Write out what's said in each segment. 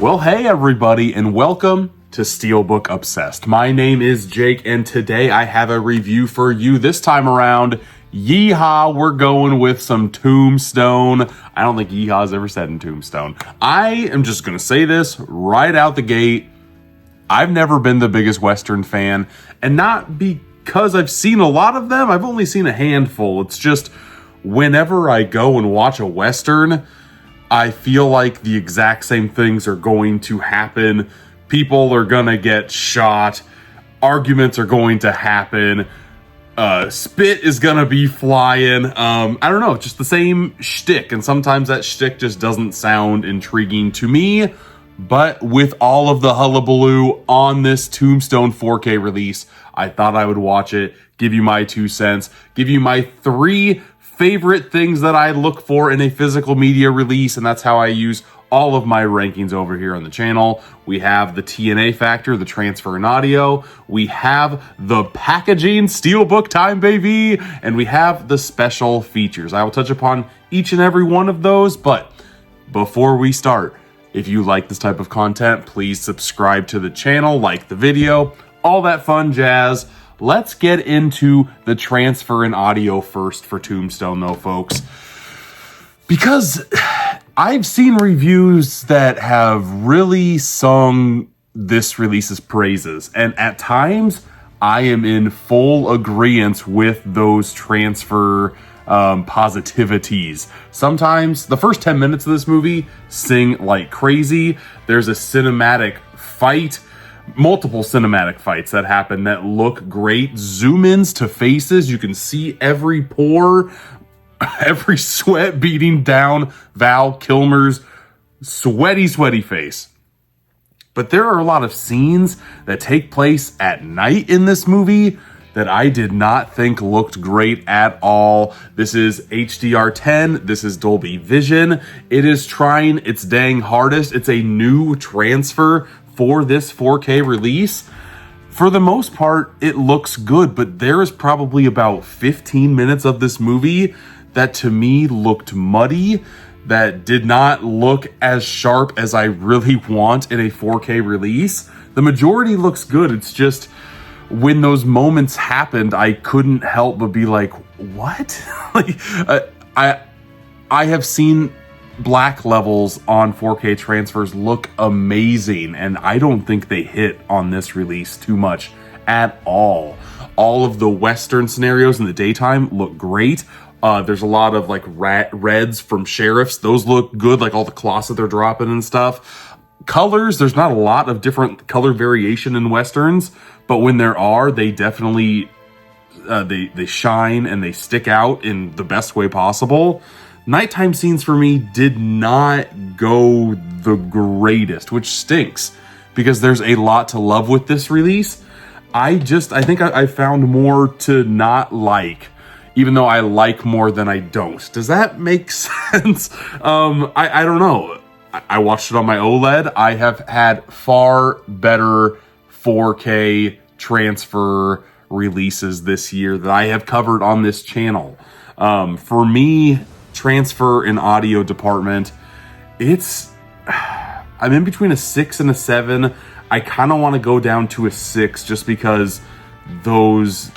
Well, hey everybody, and welcome to Steelbook Obsessed. My name is Jake, and today I have a review for you. This time around, yeehaw, we're going with some Tombstone. I don't think yeehaw's ever said in Tombstone. I am just gonna say this right out the gate. I've never been the biggest Western fan, and not because I've seen a lot of them. I've only seen a handful. It's just whenever I go and watch a Western, I feel like the exact same things are going to happen. People are gonna get shot. Arguments are going to happen. Spit is gonna be flying. I don't know, just the same shtick. And sometimes that shtick just doesn't sound intriguing to me. But with all of the hullabaloo on this Tombstone 4K release, I thought I would watch it, give you my 2 cents, give you my 3 favorite things that I look for in a physical media release, and that's how I use all of my rankings over here on the channel. We have the TNA factor, the transfer and audio, we have the packaging, Steelbook time, baby, and we have the special features. I will touch upon each and every one of those, but before we start, if you like this type of content, please subscribe to the channel, like the video, all that fun jazz. Let's get into the transfer and audio first for Tombstone though, folks. Because I've seen reviews that have really sung this release's praises. And at times, I am in full agreement with those transfer positivities. Sometimes the first 10 minutes of this movie sing like crazy. There's a cinematic fight. Multiple cinematic fights that happen that look great. Zoom ins to faces. You can see every pore, every sweat beating down Val Kilmer's sweaty face. But there are a lot of scenes that take place at night in this movie that I did not think looked great at all. This is HDR10. This is Dolby Vision. It is trying its dang hardest. It's a new transfer for this 4K release. For the most part, it looks good, but there is probably about 15 minutes of this movie that to me looked muddy, that did not look as sharp as I really want in a 4K release. The majority looks good. It's just when those moments happened, I couldn't help but be like, what? I have seen black levels on 4K transfers look amazing, and I don't think they hit on this release too much at all. All of the Western scenarios in the daytime look great. There's a lot of like reds from sheriffs. Those look good, like all the cloths that they're dropping and stuff. Colors, there's not a lot of different color variation in Westerns, but when there are, they definitely they shine and they stick out in the best way possible. Nighttime scenes for me did not go the greatest, which stinks because there's a lot to love with this release. I think I found more to not like, even though I like more than I don't. Does that make sense? I don't know. I watched it on my OLED. I have had far better 4K transfer releases this year that I have covered on this channel. For me, transfer and audio department, I'm in between a 6 and a 7. I kind of want to go down to a 6 just because those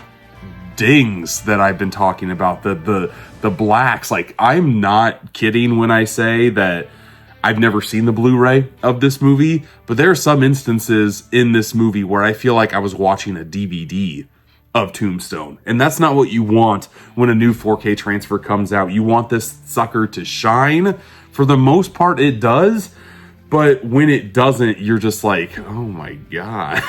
dings that I've been talking about, the blacks, like, I'm not kidding when I say that I've never seen the Blu-ray of this movie, but there are some instances in this movie where I feel like I was watching a DVD of Tombstone. And that's not what you want when a new 4K transfer comes out. You want this sucker to shine. For the most part, it does. But when it doesn't, you're just like, oh my God,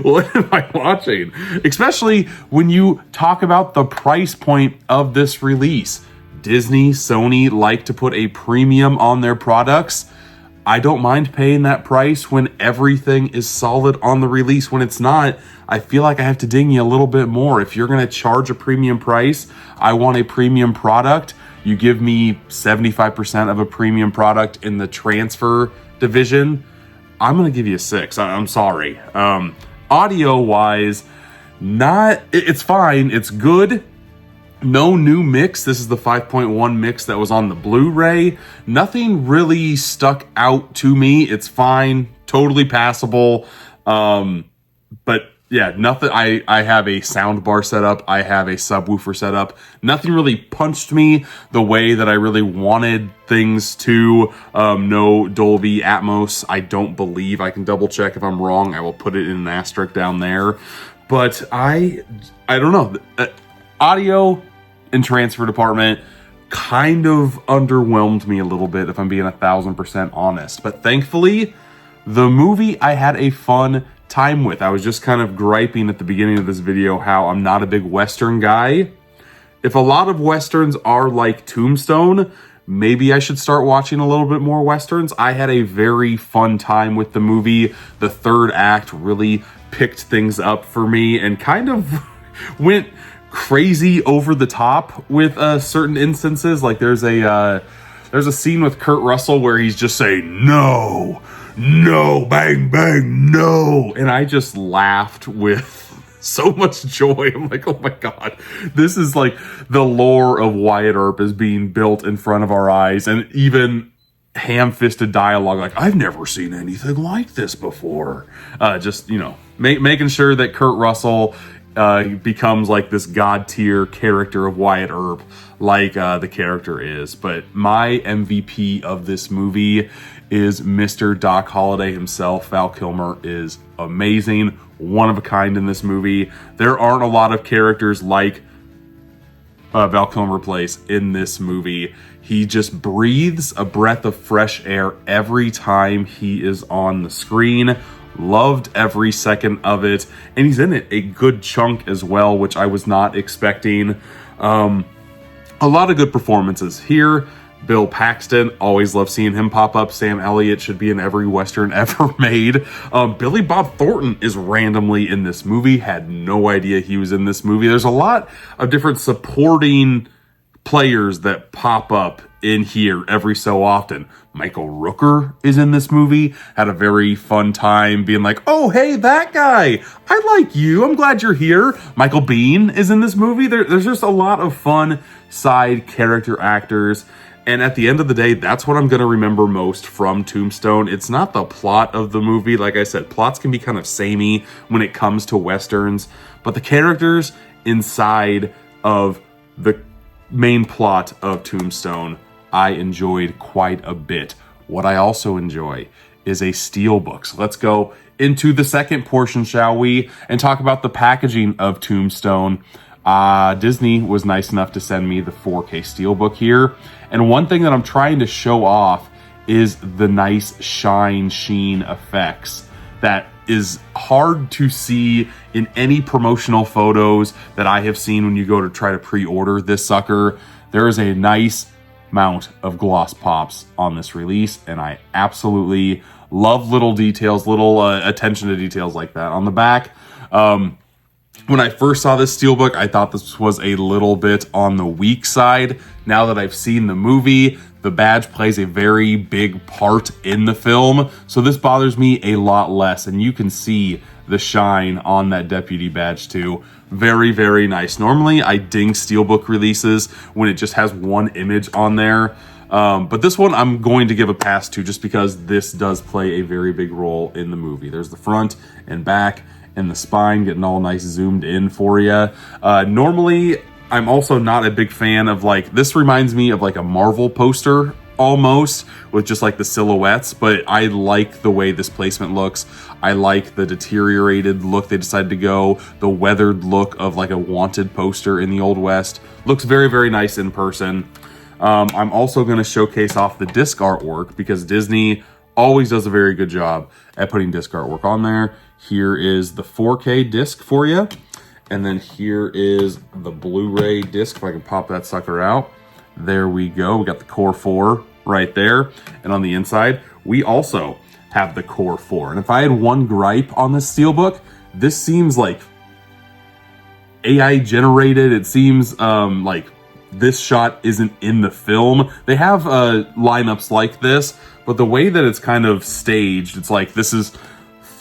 what am I watching? Especially when you talk about the price point of this release. Disney, Sony like to put a premium on their products. I don't mind paying that price when everything is solid on the release. When it's not, I feel like I have to ding you a little bit more. If you're going to charge a premium price, I want a premium product. You give me 75% of a premium product in the transfer division, I'm going to give you a 6. I'm sorry. Audio wise, it's fine. It's good. No new mix. This is the 5.1 mix that was on the Blu-ray. Nothing really stuck out to me. It's fine, totally passable. But yeah, nothing. I have a sound bar set up. I have a subwoofer set up. Nothing really punched me the way that I really wanted things to. No Dolby Atmos. I don't believe. I can double check if I'm wrong. I will put it in an asterisk down there. But I don't know. Audio and transfer department kind of underwhelmed me a little bit, if I'm being 1000% honest. But thankfully, the movie I had a fun time with. I was just kind of griping at the beginning of this video how I'm not a big Western guy. If a lot of Westerns are like Tombstone, maybe I should start watching a little bit more Westerns. I had a very fun time with the movie. The third act really picked things up for me and kind of went crazy over the top with certain instances. Like there's a scene with Kurt Russell where he's just saying no, bang bang, no, and I just laughed with so much joy. I'm like, oh my god, this is like the lore of Wyatt Earp is being built in front of our eyes, and even ham-fisted dialogue like I've never seen anything like this before. Just, you know, making sure that Kurt Russell becomes like this god tier character of Wyatt Earp, like the character is. But my MVP of this movie is Mr. Doc Holliday himself. Val Kilmer is amazing, one of a kind in this movie. There aren't a lot of characters like Val Kilmer plays in this movie. He just breathes a breath of fresh air every time he is on the screen. Loved every second of it, and he's in it a good chunk as well, which I was not expecting. A lot of good performances here. Bill Paxton, always love seeing him pop up. Sam Elliott should be in every Western ever made. Billy Bob Thornton is randomly in this movie. Had no idea he was in this movie. There's a lot of different supporting players that pop up in here every so often. Michael Rooker is in this movie. Had a very fun time being like, oh, hey, that guy. I like you. I'm glad you're here. Michael Biehn is in this movie. There's just a lot of fun side character actors. And at the end of the day, that's what I'm going to remember most from Tombstone. It's not the plot of the movie. Like I said, plots can be kind of samey when it comes to Westerns. But the characters inside of the main plot of Tombstone, I enjoyed quite a bit. What I also enjoy is a Steelbook. So let's go into the second portion, shall we? And talk about the packaging of Tombstone. Disney was nice enough to send me the 4K Steelbook here. And one thing that I'm trying to show off is the nice sheen effects that is hard to see in any promotional photos that I have seen when you go to try to pre-order this sucker. There is a nice amount of gloss pops on this release, and I absolutely love little details, little attention to details like that. On the back, when I first saw this Steelbook, I thought this was a little bit on the weak side. Now that I've seen the movie, the badge plays a very big part in the film, so this bothers me a lot less, and you can see the shine on that deputy badge too. Very, very nice. Normally, I ding Steelbook releases when it just has one image on there, but this one I'm going to give a pass to just because this does play a very big role in the movie. There's the front and back and the spine getting all nice zoomed in for you. Normally, I'm also not a big fan of like, this reminds me of like a Marvel poster almost, with just like the silhouettes, but I like the way this placement looks. I like the deteriorated look they decided to go, the weathered look of like a wanted poster in the Old West. Looks very, very nice in person. I'm also going to showcase off the disc artwork because Disney always does a very good job at putting disc artwork on there. Here is the 4K disc for you. And then here is the Blu-ray disc, if I can pop that sucker out. There we go. We got the Core 4 right there. And on the inside, we also have the Core 4. And if I had one gripe on this Steelbook, this seems like AI generated. It seems like this shot isn't in the film. They have lineups like this, but the way that it's kind of staged, it's like this is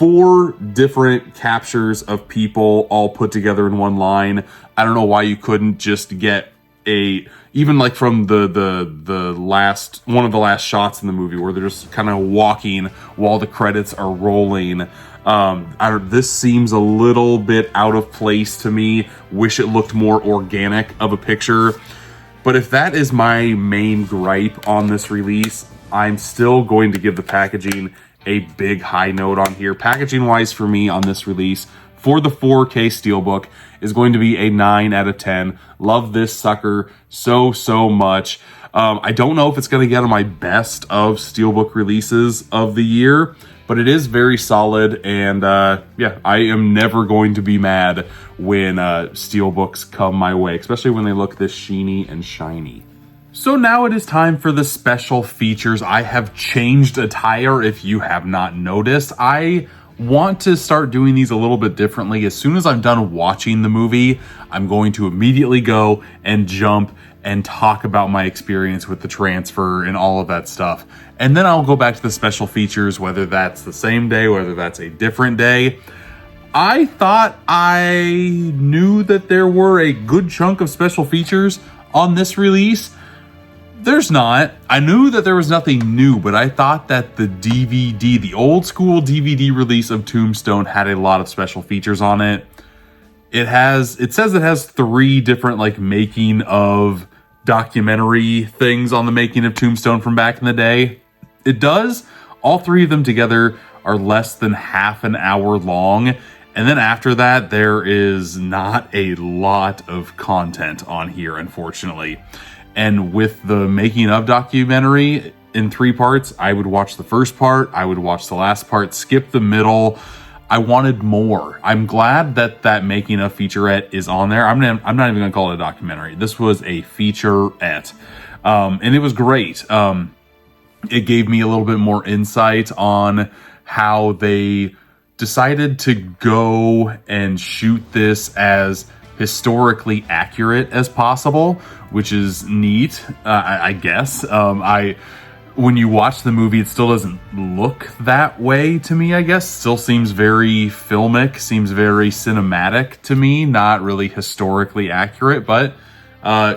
4 different captures of people all put together in one line. I don't know why you couldn't just get even like from the last one of the last shots in the movie where they're just kind of walking while the credits are rolling. This seems a little bit out of place to me. Wish it looked more organic of a picture. But if that is my main gripe on this release, I'm still going to give the packaging a big high note on here. Packaging wise for me on this release for the 4K Steelbook is going to be a 9 out of 10. Love this sucker so much. I don't know if it's going to get on my best of Steelbook releases of the year, but it is very solid, and yeah, I am never going to be mad when Steelbooks come my way, especially when they look this sheeny and shiny. So now it is time for the special features. I have changed attire if you have not noticed. I want to start doing these a little bit differently. As soon as I'm done watching the movie, I'm going to immediately go and jump and talk about my experience with the transfer and all of that stuff. And then I'll go back to the special features, whether that's the same day, whether that's a different day. I thought I knew that there were a good chunk of special features on this release. There's not. I knew that there was nothing new, but I thought that the DVD, the old school DVD release of Tombstone, had a lot of special features on it. It says it has 3 different like making of documentary things on the making of Tombstone from back in the day. It does. All 3 of them together are less than half an hour long. And then after that, there is not a lot of content on here, unfortunately. And with the making of documentary in 3 parts, I would watch the first part, I would watch the last part, skip the middle. I wanted more. I'm glad that that making of featurette is on there. I'm not even going to call it a documentary. This was a featurette. And it was great. It gave me a little bit more insight on how they decided to go and shoot this as historically accurate as possible, which is neat, I guess. When you watch the movie, it still doesn't look that way to me, I guess. Still seems very filmic, seems very cinematic to me, not really historically accurate, but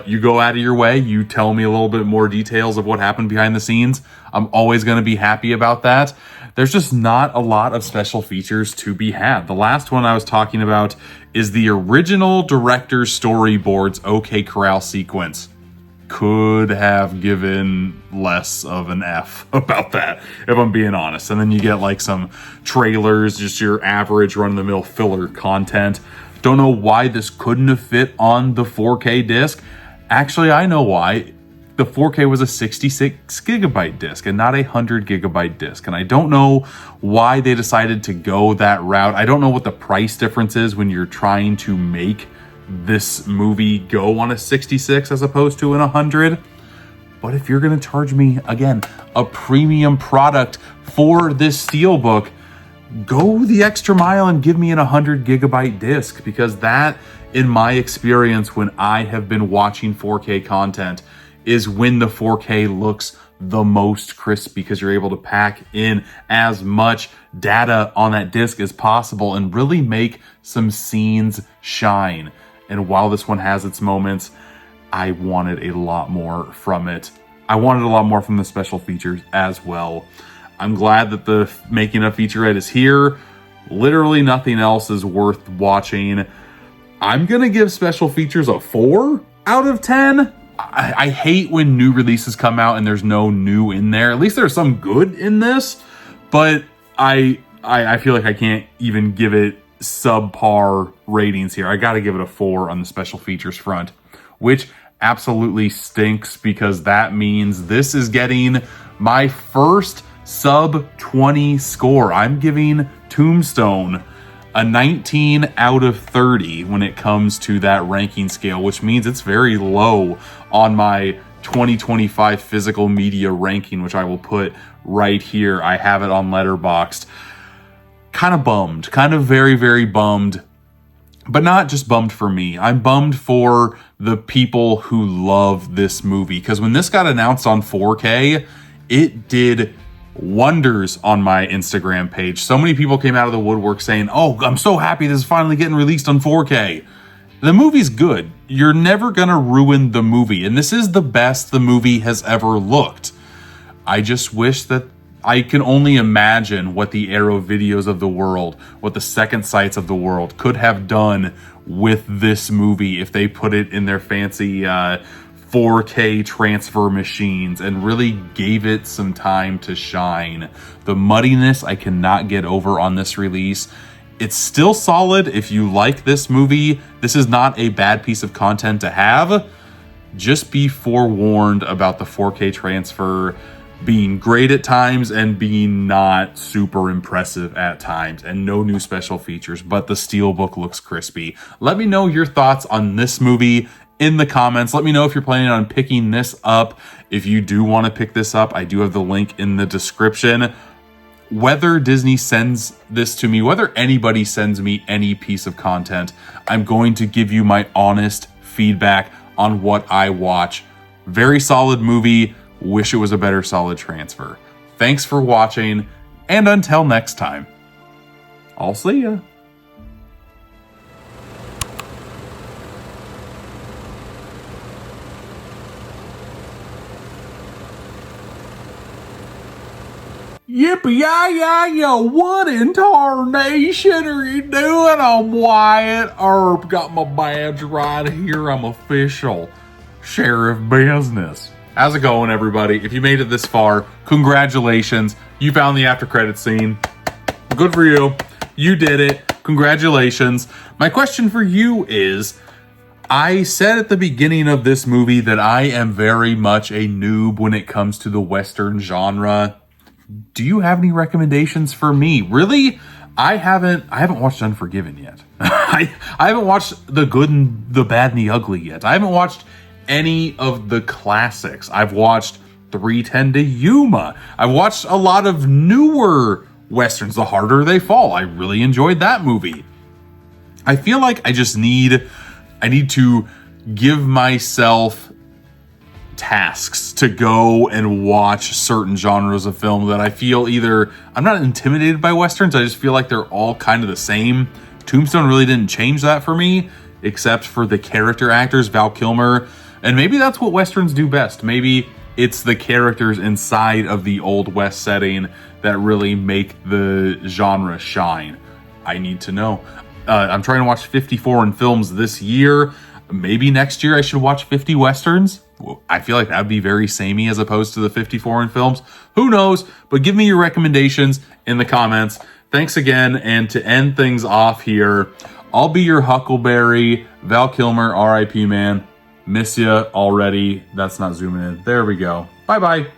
you go out of your way, you tell me a little bit more details of what happened behind the scenes. I'm always going to be happy about that. There's just not a lot of special features to be had. The last one I was talking about is the original director's storyboards OK Corral sequence. Could have given less of an F about that, if I'm being honest. And then you get like some trailers, just your average run-of-the-mill filler content. Don't know why this couldn't have fit on the 4K disc. Actually, I know why. The 4K was a 66 gigabyte disc and not a 100 gigabyte disc. And I don't know why they decided to go that route. I don't know what the price difference is when you're trying to make this movie go on a 66 as opposed to an 100. But if you're going to charge me, again, a premium product for this Steelbook, go the extra mile and give me an 100 gigabyte disc, because that, in my experience, when I have been watching 4K content, is when the 4K looks the most crisp, because you're able to pack in as much data on that disc as possible and really make some scenes shine. And while this one has its moments, I wanted a lot more from it. I wanted a lot more from the special features as well. I'm glad that the making of featurette is here. Literally nothing else is worth watching. I'm gonna give special features a 4 out of 10. I hate when new releases come out and there's no new in there. At least there's some good in this, but I feel like I can't even give it subpar ratings here. I gotta give it a 4 on the special features front, which absolutely stinks, because that means this is getting my first sub 20 score. I'm giving Tombstone a 19 out of 30 when it comes to that ranking scale, which means it's very low on my 2025 physical media ranking, which I will put right here. I have it on Letterboxd. Kind of bummed, kind of very bummed, but not just bummed for me. I'm bummed for the people who love this movie, because when this got announced on 4K, it did wonders on my Instagram page. So many people came out of the woodwork saying, "Oh, I'm so happy this is finally getting released on 4K." The movie's good. You're never gonna ruin the movie, and this is the best the movie has ever looked. I just wish that I can only imagine what the Arrow Videos of the world, what the Second Sights of the world could have done with this movie if they put it in their fancy 4K transfer machines and really gave it some time to shine. The muddiness I cannot get over on this release. It's still solid. If you like this movie, this is not a bad piece of content to have. Just be forewarned about the 4K transfer being great at times and being not super impressive at times, and no new special features, but the Steelbook looks crispy. Let me know your thoughts on this movie in the comments. Let me know if you're planning on picking this up. If you do want to pick this up, I do have the link in the description. Whether Disney sends this to me, whether anybody sends me any piece of content, I'm going to give you my honest feedback on what I watch. Very solid movie. Wish it was a better solid transfer. Thanks for watching, and until next time, I'll see ya. Yippee-yi-yi-yo, what in tarnation are you doing? I'm Wyatt Earp, got my badge right here. I'm official sheriff business. How's it going, everybody? If you made it this far, congratulations. You found the after credits scene. Good for you. You did it. Congratulations. My question for you is, I said at the beginning of this movie that I am very much a noob when it comes to the Western genre. Do you have any recommendations for me? Really? I haven't watched Unforgiven yet. I haven't watched The Good and the Bad and the Ugly yet. I haven't watched any of the classics. I've watched 3:10 to Yuma. I've watched a lot of newer Westerns, The Harder They Fall. I really enjoyed that movie. I feel like I need to give myself tasks to go and watch certain genres of film that I feel either I'm not intimidated by Westerns, I just feel like they're all kind of the same. Tombstone really didn't change that for me, except for the character actors, Val Kilmer. And maybe that's what Westerns do best. Maybe it's the characters inside of the Old West setting that really make the genre shine. I need to know. I'm trying to watch 50 foreign films this year. Maybe next year I should watch 50 Westerns. I feel like that'd be very samey as opposed to the 50 foreign films. Who knows? But give me your recommendations in the comments. Thanks again. And to end things off here, I'll be your Huckleberry, Val Kilmer, R.I.P. man. Miss ya already. That's not zooming in. There we go. Bye-bye.